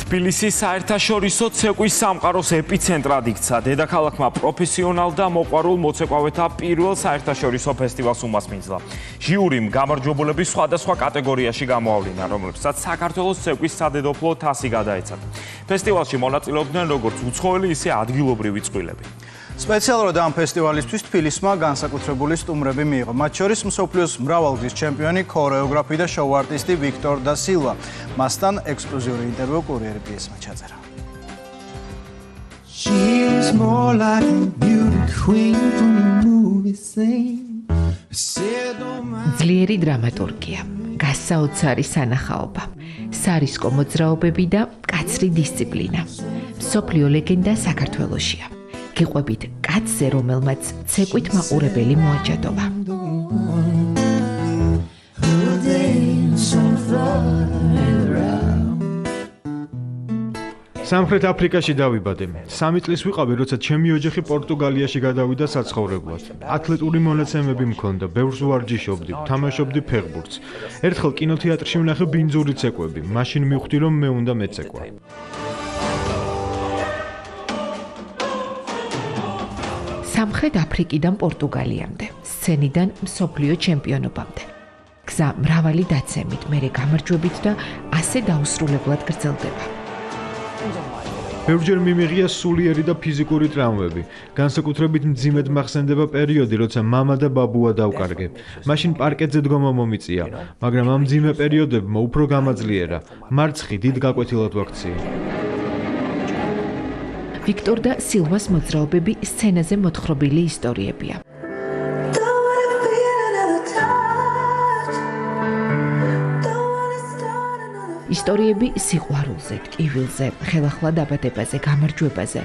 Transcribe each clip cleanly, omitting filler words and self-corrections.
თბილისი საერთაშორისო ცეკვის სამყაროს ეპიცენტრად იქცა. დედაქალაქმა პროფესიონალ და მოყვარულ მოცეკვავეთა პირველ საერთაშორისო ფესტივალს უმასპინძლა. ჟიურიმ გამარჯვებულების სხვადასხვა კატეგორიაში გამოავლინა, რომლებსაც საქართველოს ცეკვის სადედოფლო თასი გადაეცათ. ფესტივალში მონაწილეობდნენ როგორც უცხოელი, ისე ადგილობრივი წყვილები. სპეციალურად ამ ფესტივალისთვის თბილისმა განსაკუთრებული სტუმრები მიიღო. მათ შორის მსოფლიოს მრავალგზის ჩემპიონი, ქორეოგრაფი და შოუ არტისტი ვიქტორ და სილვა. მასთან ექსკლუზიური ინტერვიუ კურიერი პიესმა ჩაწერა. ძლიერი დრამატურგია, გასაოცარი სანახაობა, სარისკო მოძრაობები და მკაცრი დისციპლინა. მსოფლიო ლეგენდა საქართველოშია. გიყვებით კაცზე, რომელმაც ცეკვით მაყურებელი მოაჯადოვა. სამხრეთ აფრიკაში დავიბადე. 3 წლის ვიყავი, როცა ჩემი ოჯახი პორტუგალიაში გადავიდა საცხოვრებლად. ათლეტური მონაცემები მქონდა, ბევრს ვარჯიშობდი, თამაშობდი ფეხბურთს. ერთხელ კინოთეატრში ვნახე ბინძური ცეკვები. მაშინ მივხვდი, რომ მე უნდა მეცეკვა. სამხრეთ აფრიკიდან პორტუგალიამდე, სცენიდან მსოფლიო ჩემპიონობამდე. გზა მრავალი დაცემით, მერე გამარჯვებით და ასე დაუსრულებლად გრძელდება. ბევრჯერ მიმიღია სულიერი და ფიზიკური ტრავმები. განსაკუთრებით მძიმედ მახსენდება პერიოდი, როცა მამა და ბაბუა დავკარგე. მაშინ პარკეტზე დგომა მომიწია, მაგრამ ამ მძიმე პერიოდებმა უფრო გამაძლიერა. მარცხი დიდ გაკვეთილად ვაქციე. ვიქტორ და სილვას მოძრაობები სცენაზე მოთხრობილი ისტორიებია. ისტორიები სიყვარულზე, ტკივილზე, ხელახლა დაბადებაზე, გამარჯვებაზე.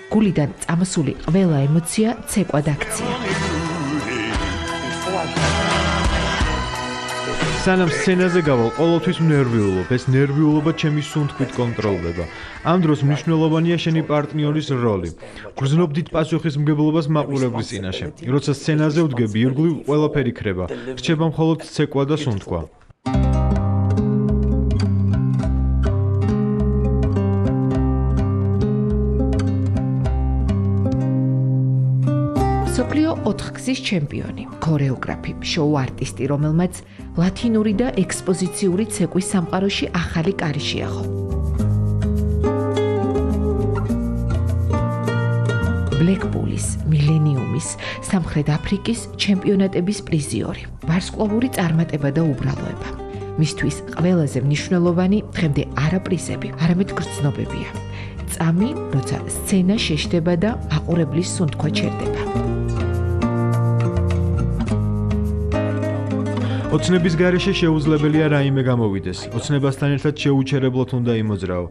გულიდან წამოსული ყველა ემოცია ცეკვად აქცია. სანამ სცენაზე გავალ, ყოველთვის ნერვიულობ. ეს ნერვიულობა ჩემი სუნთქვით კონტროლდება. ამ დროს მნიშვნელოვანია შენი პარტნიორის როლი. გრძნობ დიდ პასუხისმგებლობას მაყურებლის წინაშე. როცა სცენაზე ვდგები, ირგვლივ ყველაფერი ქრება. რჩება მხოლოდ ცეკვა და სუნთქვა. მსოფლიო 4-გზის ჩემპიონი, ქორეოგრაფი, შოუ არტისტი, რომელმაც ლათინური და ექსპოზიციური ცეკვის სამყაროში ახალი კარი შეახო. ბლეკპულის, მილენიუმის, სამხრეთ აფრიკის ჩემპიონატების პრიზიორი, ვარსკვლავური წარმატება და უბრალოება. მისთვის ყველაზე მნიშვნელოვანი დღემდე არა პრიზები, არამედ გრძნობებია. წამი, როცა სცენა შეშდება და მაყურებლის სუნთქვა ჩერდება. ოცნების გარეშე შეუძლებელია რაიმე გამოვიდეს. ოცნებასთან ერთად შეუჩერებლად უნდა იმოძრაო.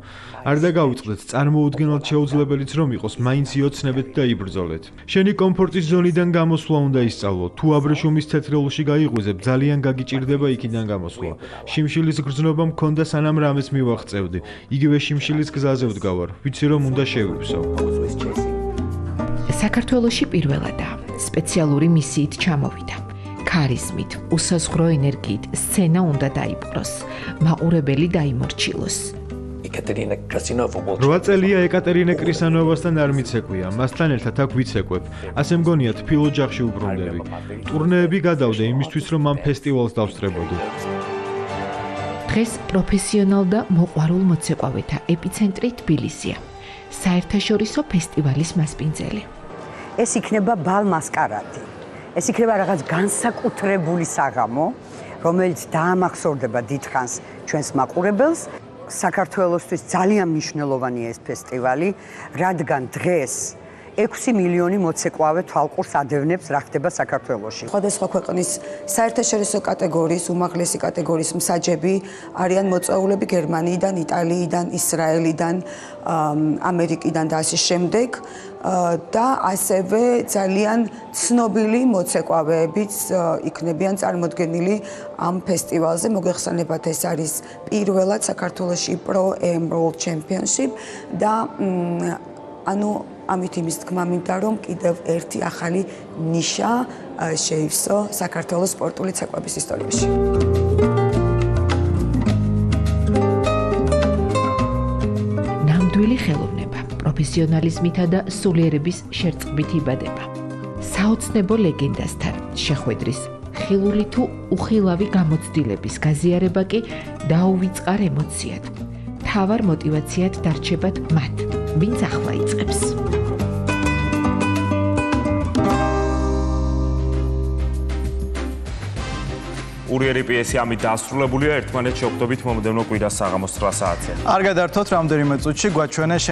არ დაგავიწყდეთ, წარმოუდგენლად შეუძლებელიც რომ იყოს, მაინც იოცნებით და იბრძოლეთ. შენი კომფორტის ზონიდან გამოსვლა უნდა ისწავლო. თუ აბრეშუმის თეთრეულში გაიღვიძებ, ძალიან გაგიჭირდება იქიდან გამოსვლა. შიმშილის გრძნობა მქონდა, სანამ რამეს მივაღწევდი. იგივე შიმშილის გზაზე ვდგავარ, ვიცი რომ უნდა შევივსო. საქართველოში პირველადაა, სპეციალური მისიით ჩამოვიდა. ქარიზმით, უსაზღვრო ენერგიით სცენა უნდა დაიპყროს, მაყურებელი დაიმორჩილოს. 8 წელია ეკატერინე კრისანოვასთან არ მიცეკვია, მასთან ერთად აქ ვიცეკვებ. ასე მგონია თბილ ოჯახში უბრუნდები. ტურნეები გადავდე იმისთვის, რომ ამ ფესტივალს დავსწრებოდი. დღეს პროფესიონალ და მოყვარულ მოცეკვავეთა ეპიცენტრი თბილისია. საერთაშორისო ფესტივალის მასპინძელი. ეს იქნება ბალ-მასკარადი. ეს იქნება რაღაც განსაკუთრებული საღამო, რომელიც დაამახსოვრდება დიდხანს ჩვენს მაყურებელს. საქართველოსთვის ძალიან მნიშვნელოვანია ეს ფესტივალი, რადგან დღეს 6 მილიონი მოცეკვავე თვალყურს ადევნებს რა ხდება საქართველოში. სხვადასხვა ქვეყნის საერთაშორისო კატეგორიის, უმაღლესი კატეგორიის მსაჯები არიან მოწვეულები გერმანიიდან, იტალიიდან, ისრაელიდან, ამერიკიდან და ასე შემდეგ. და ასევე ძალიან ცნობილი მოცეკვავეებიც იქნებიან წარმოდგენილი ამ ფესტივალზე. მოგეხსენებათ, ეს არის პირველად საქართველოში Pro AM World Championship და ამით იმის თქმა მინდა, რომ კიდევ ერთი ახალი ნიშა შეივსო საქართველოს სპორტული ცეკვების ისტორიაში. სურვილი ხელოვნება, პროფესიონალიზმითა და სულიერების შერწყმით იბადება. საოცნებო ლეგენდასთან შეხვედრის ხილული თუ უხილავი გამოცდილების გაზიარება კი დაუვიწყარ ემოციად. თავარ мотивაციად დარჩებათ მათ, ვინც ახლა იწყებს. ურიერი პიესი ამით დასრულებულია. ერთმანეთს შევხვდებით მომდევნო კვირას საღამოს 8 საათზე. არ გადართოთ რამდენიმე წუთში გვაჩვენე